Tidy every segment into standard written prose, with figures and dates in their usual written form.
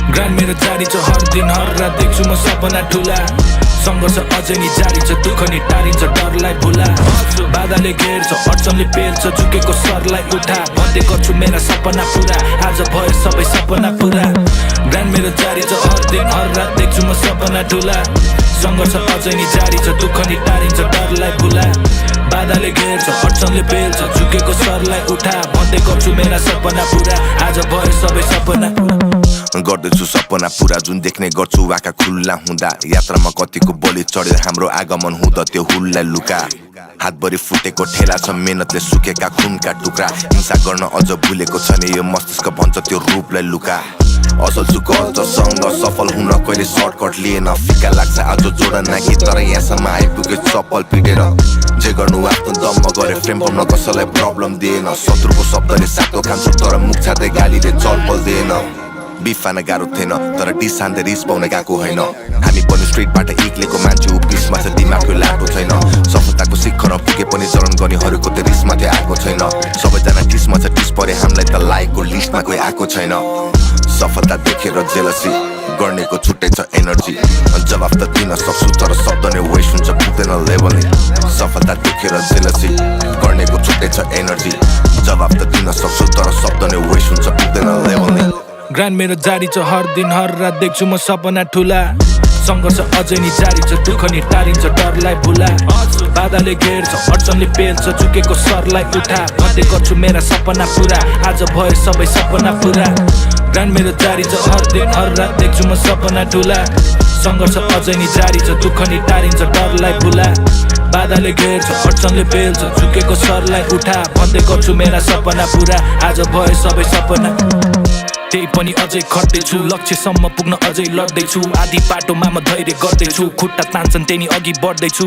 grand मेरो जारी छ हर दिन हर रात देख्छु म सपना ठुला संघर्ष अझै नि जारी छ दुःख नि टारिन्छ डरलाई भुला बाधाले घेर्छ अडचनले पेर्छ झुकेको सरलाई उठा भन्दै गर्छु मेरा सपना पुरा आज भयो सबै सपना पुरा ग्रान्ड मेरो जारी छ हर दिन हर रात देख्छु म सपना ठुला संघर्ष अझै नि जारी छ दुःख नि टारिन्छ डरलाई भुला बाधाले घेर्छ अडचनले पेर्छ झुकेको सरलाई उठा भन्दै गर्छु मेरा सपना पुरा आज भयो सबै सपना गर्दैछु सपना पुरा जुन देख्ने गर्छु आँखा खुल्ला हुँदा यात्रामा कतिको बलि चढ्यो हाम्रो आगमन हुँदा त्यो हुललाई लुका हातभरि फुटेको ठेला छ मेहनतले सुकेका खुनका टुक्रा हिंसा गर्न अझ भुलेको छ नि यो मस्तिष्क भन्छ त्यो रूपलाई लुका असल छु कल्चरसँग सफल हुन कहिले सर्टकट लिएन फिका लाग्छ आज जोडा नाकी तर यहाँसम्म आइपुग्यो चप्पल पिटेर जे गर्नु आफ्नो दममा गरे फ्रेम पाउन कसैलाई प्रब्लम दिएन शत्रुको शब्दले सातो खान्छु तर मुख छाड्दै गालीले चलपल दिएन बिफान गाह्रो थिएन तर डिसान्दै रिस पाउन गएको होइन हामी पनि स्ट्रिटबाट एक्लेको मान्छे बिचमा छ दिमागको लाटो छैन सफलताको शिखरमा पुगे पनि जलन गर्नेहरूको त रिसमा थियो आएको छैन सबैजना टिसमा छ टिस परे हामीलाई त लाइकको लिस्टमा कोही आएको छैन सफलता देखेर जेलसी गर्नेको छुट्टै छ एनर्जी जवाफ त दिन सक्छु तर शब्द नै वेस्ट हुन्छ पुग्दैन लेभल नै सफलता देखेर जेलसी गर्नेको छुट्टै छ एनर्जी जवाफ त दिन सक्छु तर शब्द नै वेस्ट हुन्छ पुग्दैन लेभल नै ग्रान्ड मेरो जारी छ हर दिन हर रात देख्छु म सपना ठुला संघर्ष अझै नि जारी छ दुःख नि टारिन्छ डरलाई भुला बाधाले घेर्छ अडचनले पेर्छ झुकेको सरलाई उठा भन्दै गर्छु मेरा सपना पुरा आज भयो सबै सपना पुरा ग्रान्ड मेरो जारी छ हर दिन हर रात देख्छु म सपना ठुला संघर्ष अझै नि जारी छ दुःख नि टारिन्छ डरलाई भुला बाधाले घेर्छ अडचनले पेर्छ झुकेको सरलाई उठा भन्दै गर्छु मेरा सपना पुरा आज भयो सबै सपना त्यही पनि अझै खट्दैछु लक्ष्यसम्म पुग्न अझै लड्दैछु आधी बाटोमा म धैर्य गर्दैछु खुट्टा तान्छन् त्यही अघि बढ्दैछु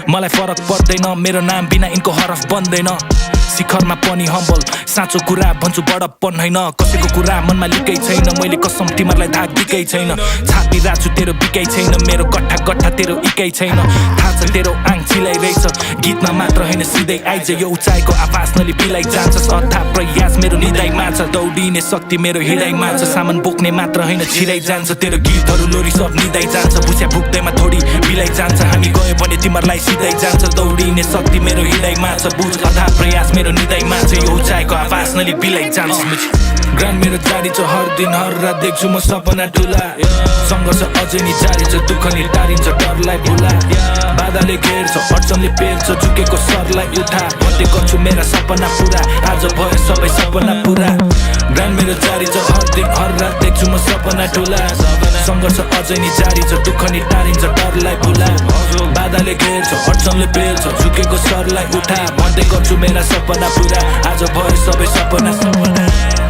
मलाई फरक पर्दैन मेरो नाम बिना यिनको हरफ बन्दैन शिखरमा पनि हम्बल साँचो कुरा भन्छु बडप्पन होइन कसैको कुरा मनमा लिकै छैन मैले कसम तिमीहरूलाई धाक दिकै छैन छाती राछु तेरो बिकै छैन मेरो गट्ठा गट्ठा तेरो इकै छैन थाहा छ तेरो आङ छिलाइरहेछ गीतमा मात्र होइन सिधै आइज यो उचाइको आवाज नली बिलाइ जान्छ अथा प्रयास मेरो निदाइमा छ दौडिने शक्ति मेरो हिँडाइमा छ सामान बोक्ने मात्र होइन छिराइ जान्छ तेरो गीतहरू लोरी सब निदाइ जान्छ भुस्या भुक्दैमा थोडी बिलाइ जान्छ हामी गयो भने तिमीहरूलाई सिधै जान्छ दौडिने शक्ति मेरो हिँडाइमा छ बुझ अथा प्रयास मेरो निदाइमा छ यो उचाइको आवाज नली बिलाइ जान्छ ग्रान्ड मेरो जारी छ हर दिन हर रात देख्छु म सपना ठुला संघर्ष अझै नि जारी छ दुःख नि टारिन्छ डरलाई भुला बाधाले घेर्छ अडचनले पेर्छ झुकेको सरलाई उठा भन्दै गर्छु मेरा सपना पुरा आज भयो सबै सपना पुरा ग्रान्ड मेरो जारी छ हर दिन हर रात देख्छु म सपना ठुला संघर्ष अझै नि जारी छ दुःख नि टारिन्छ डरलाई भुला बाधाले घेर्छ अडचनले पेर्छ झुकेको सरलाई उठा भन्दै गर्छु मेरा सपना पुरा आज भयो सबै सपना